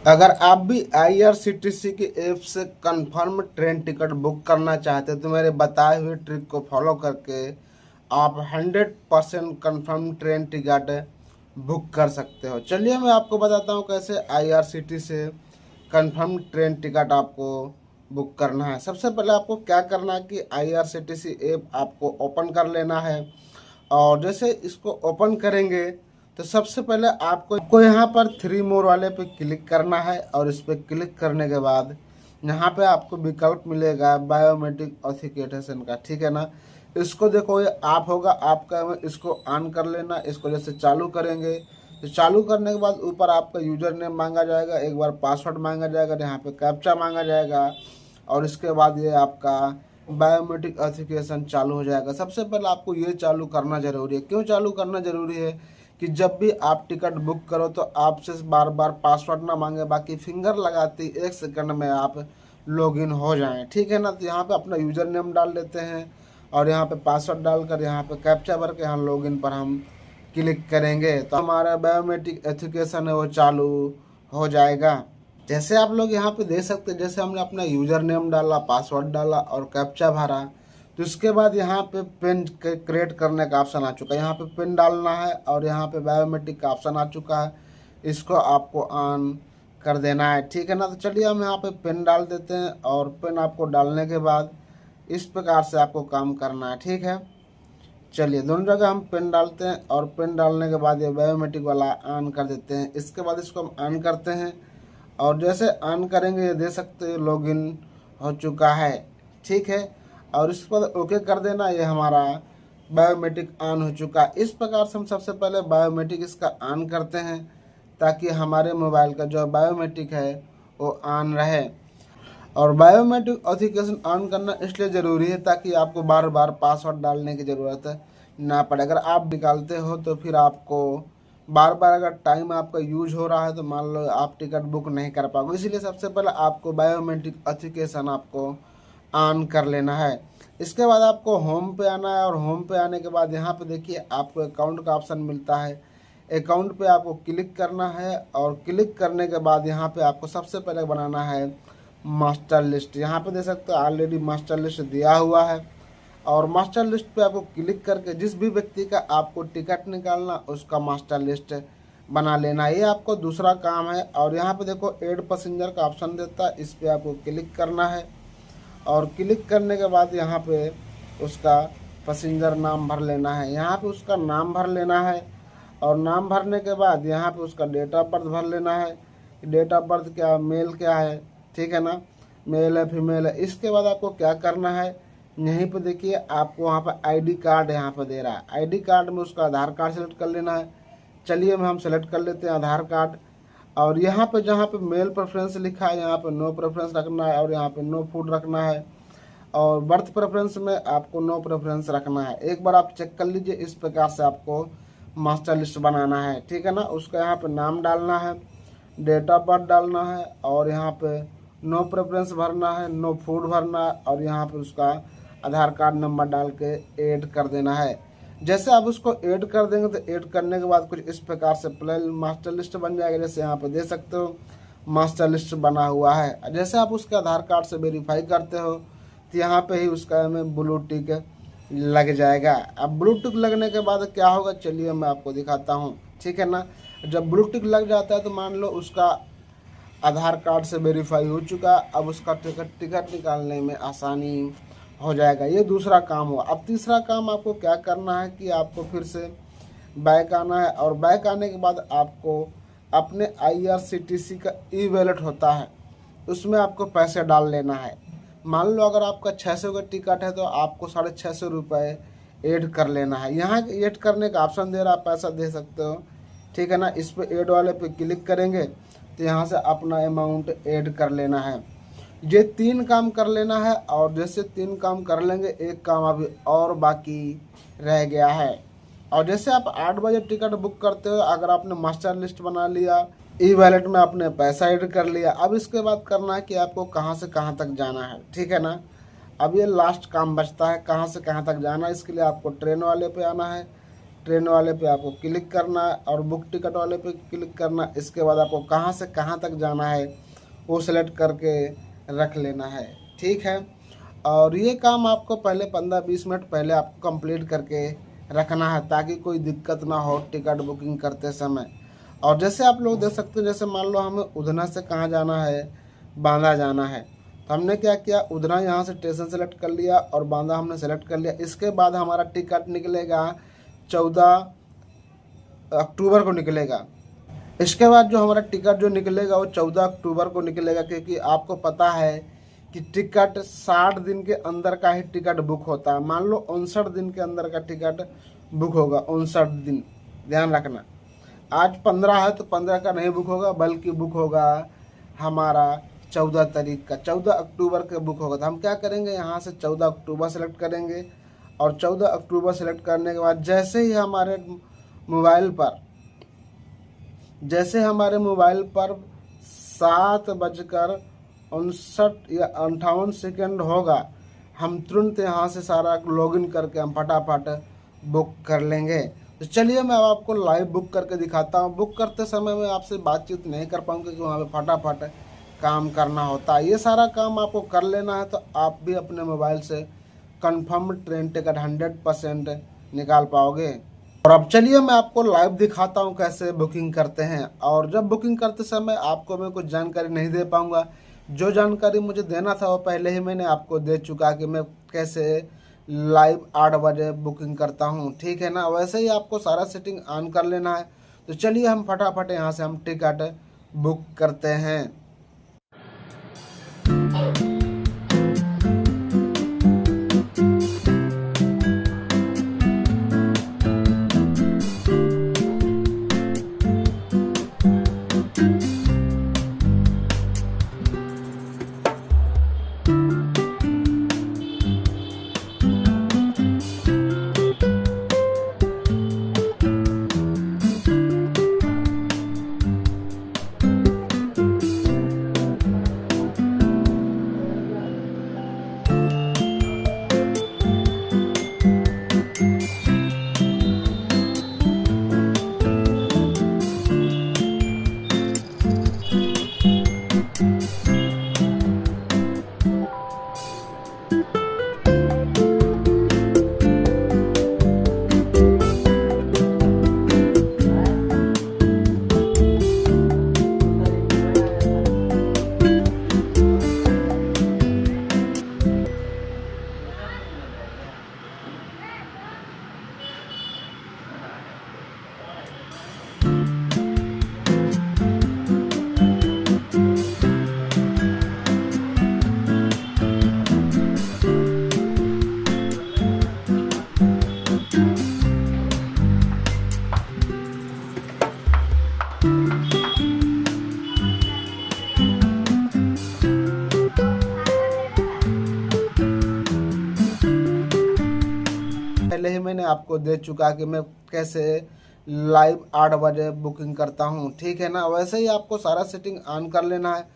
अगर आप भी IRCTC की ऐप से कंफर्म ट्रेन टिकट बुक करना चाहते हैं तो मेरे बताए हुए ट्रिक को फॉलो करके आप 100% कंफर्म ट्रेन टिकट बुक कर सकते हो। चलिए मैं आपको बताता हूँ कैसे IRCTC से कंफर्म ट्रेन टिकट आपको बुक करना है। सबसे पहले आपको क्या करना है कि IRCTC ऐप आपको ओपन कर लेना है, और जैसे इसको ओपन करेंगे तो सबसे पहले आपको यहाँ पर थ्री मोर वाले पे क्लिक करना है, और इस पर क्लिक करने के बाद यहाँ पे आपको विकल्प मिलेगा बायोमेट्रिक ऑथेंटिकेशन का, ठीक है ना। इसको देखो ये आप होगा आपका, इसको ऑन कर लेना। इसको जैसे चालू करेंगे तो चालू करने के बाद ऊपर आपका यूजर नेम मांगा जाएगा, एक बार पासवर्ड मांगा जाएगा, यहाँ पे कैप्चा मांगा जाएगा, और इसके बाद ये आपका बायोमेट्रिक ऑथेंटिकेशन चालू हो जाएगा। सबसे पहले आपको ये चालू करना जरूरी है। क्यों चालू करना जरूरी है कि जब भी आप टिकट बुक करो तो आपसे बार बार पासवर्ड ना मांगे, बाकी फिंगर लगाती 1 सेकंड में आप लॉगिन हो जाएं, ठीक है ना। तो यहाँ पे अपना यूजर नेम डाल लेते हैं, और यहाँ पे पासवर्ड डालकर यहाँ पे कैप्चा भर के यहाँ लॉगिन पर हम क्लिक करेंगे तो हमारा बायोमेट्रिक एथेंटिकेशन है वो चालू हो जाएगा। जैसे आप लोग यहाँ पे देख सकते हैं, जैसे हमने अपना यूजर नेम डाला, पासवर्ड डाला और कैप्चा भरा, तो इसके बाद यहाँ पे पिन क्रिएट करने का ऑप्शन आ चुका है। यहाँ पे पिन डालना है, और यहाँ पे बायोमेट्रिक का ऑप्शन आ चुका है, इसको आपको ऑन कर देना है, ठीक है ना। तो चलिए हम यहाँ पे पिन डाल देते हैं, और पिन आपको डालने के बाद इस प्रकार से आपको काम करना है, ठीक है। चलिए दोनों जगह हम पिन डालते हैं, और पिन डालने के बाद ये बायोमेट्रिक वाला ऑन कर देते हैं। इसके बाद इसको हम ऑन करते हैं, और जैसे ऑन करेंगे ये दे सकते हैं लॉगिन हो चुका है, ठीक है। और इस पर ओके कर देना, ये हमारा बायोमेट्रिक ऑन हो चुका है। इस प्रकार से हम सबसे पहले बायोमेट्रिक इसका ऑन करते हैं, ताकि हमारे मोबाइल का जो बायोमेट्रिक है वो ऑन रहे। और बायोमेट्रिक ऑथेंटिकेशन ऑन करना इसलिए ज़रूरी है ताकि आपको बार बार पासवर्ड डालने की ज़रूरत ना पड़े। अगर आप निकालते हो तो फिर आपको बार बार अगर टाइम आपका यूज हो रहा है तो मान लो आप टिकट बुक नहीं कर पाओगे। इसीलिए सबसे पहले आपको बायोमेट्रिक ऑथेंटिकेशन आपको ऑन कर लेना है। इसके बाद आपको होम पे आना है, और होम पे आने के बाद यहाँ पे देखिए आपको अकाउंट का ऑप्शन मिलता है। अकाउंट पे आपको क्लिक करना है, और क्लिक करने के बाद यहाँ पे आपको सबसे पहले बनाना है मास्टर लिस्ट। यहाँ पे देख सकते हो ऑलरेडी मास्टर लिस्ट दिया हुआ है, और मास्टर लिस्ट पे आपको क्लिक करके जिस भी व्यक्ति का आपको टिकट निकालना उसका मास्टर लिस्ट बना लेना, ये आपको दूसरा काम है। और यहाँ पे देखो ऐड पैसेंजर का ऑप्शन देता है, इस पर आपको क्लिक करना है, और क्लिक करने के बाद यहाँ पे उसका पैसेंजर नाम भर लेना है। यहाँ पे उसका नाम भर लेना है, और नाम भरने के बाद यहाँ पे उसका डेट ऑफ बर्थ भर लेना है। डेट ऑफ बर्थ क्या, मेल क्या है, ठीक है ना, मेल है फीमेल है। इसके बाद आपको क्या करना है, यहीं पे देखिए आपको वहाँ पर आईडी कार्ड यहाँ पर दे रहा है। आईडी कार्ड में उसका आधार कार्ड सेलेक्ट कर लेना है। चलिए हम सेलेक्ट कर लेते हैं आधार कार्ड, और यहाँ पे जहाँ पे मेल प्रेफरेंस लिखा है यहाँ पे नो प्रेफरेंस रखना है, और यहाँ पे नो फूड रखना है, और बर्थ प्रेफरेंस में आपको नो प्रेफरेंस रखना है। एक बार आप चेक कर लीजिए, इस प्रकार से आपको मास्टर लिस्ट बनाना है, ठीक है ना। उसका यहाँ पे नाम डालना है, डेट ऑफ बर्थ डालना है, और यहाँ पे नो प्रेफरेंस भरना है, नो फूड भरना है, और यहाँ पे उसका आधार कार्ड नंबर डाल के ऐड कर देना है। जैसे आप उसको ऐड कर देंगे तो ऐड करने के बाद कुछ इस प्रकार से प्लेन मास्टर लिस्ट बन जाएगा। जैसे यहाँ पे देख सकते हो मास्टर लिस्ट बना हुआ है। जैसे आप उसके आधार कार्ड से वेरीफाई करते हो तो यहाँ पे ही उसका में ब्लू टिक लग जाएगा। अब ब्लू टिक लगने के बाद क्या होगा, चलिए मैं आपको दिखाता हूँ, ठीक है ना। जब ब्लू टिक लग जाता है तो मान लो उसका आधार कार्ड से वेरीफाई हो चुका, अब उसका टिकट निकालने में आसानी हो जाएगा। ये दूसरा काम हुआ। अब तीसरा काम आपको क्या करना है कि आपको फिर से बैक आना है, और बैक आने के बाद आपको अपने IRCTC का ई वॉलेट होता है, उसमें आपको पैसे डाल लेना है। मान लो अगर आपका 600 का टिकट है तो आपको 650 रुपये ऐड कर लेना है। यहाँ ऐड करने का ऑप्शन दे रहा है, पैसा दे सकते हो, ठीक है ना। इस पर ऐड वाले पे क्लिक करेंगे तो यहाँ से अपना अमाउंट ऐड कर लेना है। ये 3 काम कर लेना है, और जैसे 3 काम कर लेंगे एक काम अभी और बाकी रह गया है। और जैसे आप 8 बजे टिकट बुक करते हो, अगर आपने मास्टर लिस्ट बना लिया, ई वॉलेट में आपने पैसा ऐड कर लिया, अब इसके बाद करना है कि आपको कहाँ से कहाँ तक जाना है, ठीक है ना। अब ये लास्ट काम बचता है, कहाँ से कहाँ तक जाना है। इसके लिए आपको ट्रेन वाले पे आना है। ट्रेन वाले पे आपको क्लिक करना है और बुक टिकट वाले पे क्लिक करना। इसके बाद आपको कहाँ से कहाँ तक जाना है वो सेलेक्ट करके रख लेना है, ठीक है। और ये काम आपको पहले 15-20 मिनट पहले आपको कंप्लीट करके रखना है ताकि कोई दिक्कत ना हो टिकट बुकिंग करते समय। और जैसे आप लोग देख सकते हो, जैसे मान लो हमें उधना से कहाँ जाना है, बांदा जाना है, तो हमने क्या किया, उधना यहाँ से स्टेशन सेलेक्ट कर लिया और बांदा हमने सेलेक्ट कर लिया। इसके बाद हमारा टिकट निकलेगा 14 अक्टूबर को निकलेगा। इसके बाद जो हमारा टिकट जो निकलेगा वो 14 अक्टूबर को निकलेगा, क्योंकि आपको पता है कि टिकट 60 दिन के अंदर का ही टिकट बुक होता है। मान लो 59 दिन के अंदर का टिकट बुक होगा, 59 दिन, ध्यान रखना। आज 15 है तो 15 का नहीं बुक होगा, बल्कि बुक होगा हमारा 14 तारीख का, 14 अक्टूबर के बुक होगा। तो हम क्या करेंगे, यहाँ से 14 अक्टूबर सेलेक्ट करेंगे और 14 अक्टूबर सेलेक्ट करने के बाद जैसे ही हमारे मोबाइल पर 7:59 या 58 सेकेंड होगा, हम तुरंत यहाँ से सारा लॉगिन करके हम फटाफट बुक कर लेंगे। तो चलिए मैं अब आपको लाइव बुक करके दिखाता हूँ। बुक करते समय मैं आपसे बातचीत नहीं कर पाऊँगा क्योंकि वहाँ पे फटाफट काम करना होता है। ये सारा काम आपको कर लेना है तो आप भी अपने मोबाइल से कंफर्म ट्रेन टिकट 100% निकाल पाओगे। और अब चलिए मैं आपको लाइव दिखाता हूँ कैसे बुकिंग करते हैं। और जब बुकिंग करते समय आपको मैं कुछ जानकारी नहीं दे पाऊँगा, जो जानकारी मुझे देना था वो पहले ही मैंने आपको दे चुका कि मैं कैसे लाइव 8 बजे बुकिंग करता हूँ, ठीक है ना। वैसे ही आपको सारा सेटिंग ऑन कर लेना है। तो चलिए हम फटाफट यहाँ से हम टिकट बुक करते हैं। पहले ही मैंने आपको दे चुका कि मैं कैसे लाइव 8 बजे बुकिंग करता हूँ, ठीक है ना। वैसे ही आपको सारा सेटिंग ऑन कर लेना है।